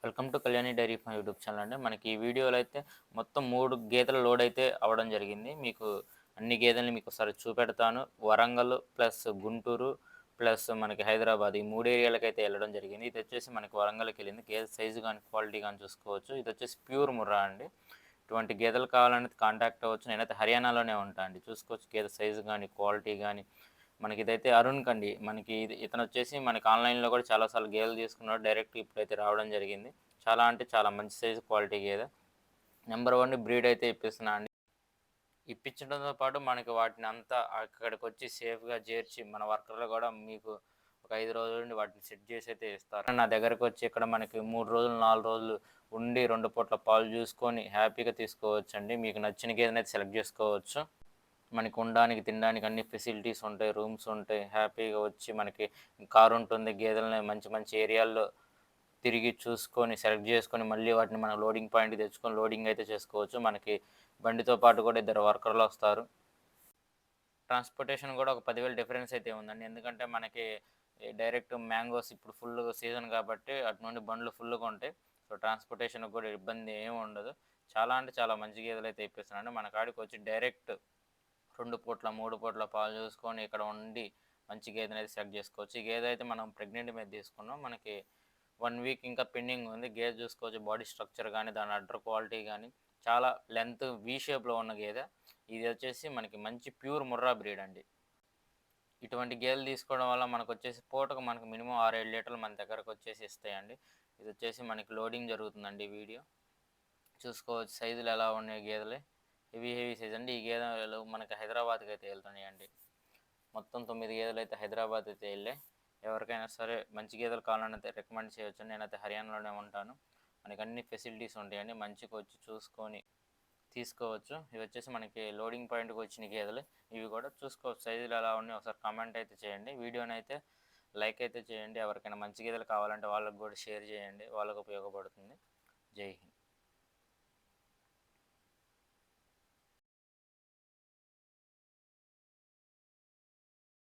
Welcome to Kalyani dairy farm YouTube channel అండి. మనకి ఈ వీడియోలో అయితే మొత్తం 3 గేదెల లోడ్ అయితే అవ్వడం జరిగింది. మీకు అన్ని గేదెల్ని మీకు ఒకసారి చూపెడతాను. వరంగల్ ప్లస్ గుంటూరు ప్లస్ మనకి హైదరాబాద్ ఈ 3 ఏరియాలకైతే వెళ్ళడం జరిగింది. ఇది వచ్చేసి మనకి వరంగల్కి వెళ్ళింది. గేదె సైజు కానీ క్వాలిటీ కానీ చూసుకోవచ్చు. ఇది వచ్చేసి ప్యూర్ ముర్రా అండి. ఇటువంటి గేదెలు కావాలంటే కాంటాక్ట్ అవ్వచ్చు. నేనైతే హర్యానాలోనే ఉంటా అండి. చూసుకోవచ్చు గేదె సైజు కానీ క్వాలిటీ కానీ. మనకి ఇదైతే అరుణ్ కండి. మనకి ఇతను వచ్చేసి మనకి ఆన్లైన్లో కూడా చాలాసార్లు గేదెలు తీసుకున్నాడు. డైరెక్ట్ ఇప్పుడైతే రావడం జరిగింది. చాలా అంటే చాలా మంచి సైజు క్వాలిటీ గేదె. నెంబర్ 1 బ్రీడ్ అయితే ఇప్పిస్తున్నా అండి. ఇప్పించడంతో పాటు మనకి వాటిని అంతా అక్కడికి వచ్చి సేఫ్గా చేర్చి మన వర్కర్లు కూడా మీకు ఒక 5 రోజుల నుండి వాటిని సెట్ చేసి అయితే ఇస్తారు. నా దగ్గరకు వచ్చి ఇక్కడ మనకి 3 రోజులు 4 రోజులు ఉండి 2 పూట్ల పాలు చూసుకొని హ్యాపీగా తీసుకోవచ్చు అండి. మీకు నచ్చిన గేదెనైతే సెలెక్ట్ చేసుకోవచ్చు. మనకి ఉండడానికి తినడానికి అన్ని ఫెసిలిటీస్ ఉంటాయి. రూమ్స్ ఉంటాయి. హ్యాపీగా వచ్చి మనకి కారు ఉంటుంది. గేదెలని మంచి మంచి ఏరియాల్లో తిరిగి చూసుకొని సెలెక్ట్ చేసుకొని మళ్ళీ వాటిని మనం లోడింగ్ పాయింట్‌కి తెచ్చుకొని లోడింగ్ అయితే చేసుకోవచ్చు. మనకి బండితో పాటు కూడా ఇద్దరు వర్కర్లు వస్తారు. ట్రాన్స్‌పోర్టేషన్ కూడా ఒక 10,000 డిఫరెన్స్ అయితే ఉందండి. ఎందుకంటే మనకి డైరెక్ట్ మ్యాంగోస్ ఇప్పుడు ఫుల్ సీజన్ కాబట్టి అటు నుండి బండ్లు ఫుల్‌గా ఉంటాయి. సో, ట్రాన్స్‌పోర్టేషన్‌కి కూడా ఇబ్బంది ఏమి ఉండదు. చాలా అంటే చాలా మంచి గేదెలైతే ఇప్పిస్తున్నానండి. మన కాడికి వచ్చి డైరెక్ట్ 2 పూట్ల, 3 పూట్ల పాలు చూసుకొని ఇక్కడ ఉండి మంచి గేదెనైతే సెలెక్ట్ చేసుకోవచ్చు. ఈ గేదె అయితే మనం ప్రెగ్నెంట్ మీద తీసుకున్నాం. మనకి 1 వీక్ ఇంకా పెండింగ్ ఉంది. గేదె చూసుకోవచ్చు. బాడీ స్ట్రక్చర్ గానీ, దాని అడ్డర్ క్వాలిటీ గానీ చాలా లెంత్ వి షేప్‌లో ఉన్న గేదె. ఇది వచ్చేసి మనకి మంచి ప్యూర్ ముర్రా బ్రీడ్ అండి. ఇటువంటి గేదెలు తీసుకోవడం వల్ల మనకొచ్చేసి పూటకు మనకు మినిమం 6, 7 లీటర్లు మన దగ్గరకొచ్చేసి ఇస్తాయండి. ఇది వచ్చేసి మనకి లోడింగ్ జరుగుతుందండి వీడియో. చూసుకోవచ్చు సైజులు ఎలా ఉన్నాయి గేదెలు. హెవీ సైజ్ అండి. ఈ గేదెలు మనకి హైదరాబాద్‌కి అయితే వెళ్తున్నాయండి. మొత్తం 9 గేదెలైతే హైదరాబాద్ అయితే వెళ్ళాయి. ఎవరికైనా సరే మంచి గేదెలు కావాలనైతే రికమెండ్ చేయొచ్చు. నేనైతే హర్యానాలోనే ఉంటాను. మనకి అన్ని ఫెసిలిటీస్ ఉంటాయండి. మంచిగా వచ్చి చూసుకొని తీసుకోవచ్చు. ఇవి వచ్చేసి మనకి లోడింగ్ పాయింట్‌కి వచ్చిన గేదెలు. ఇవి కూడా చూసుకోవచ్చు సైజులు ఎలా ఉన్నాయో ఒకసారి కామెంట్ అయితే చేయండి. వీడియోనైతే లైక్ అయితే చేయండి. ఎవరికైనా మంచి గేదెలు కావాలంటే వాళ్ళకి కూడా షేర్ చేయండి. వాళ్ళకి ఉపయోగపడుతుంది. జై హింద్.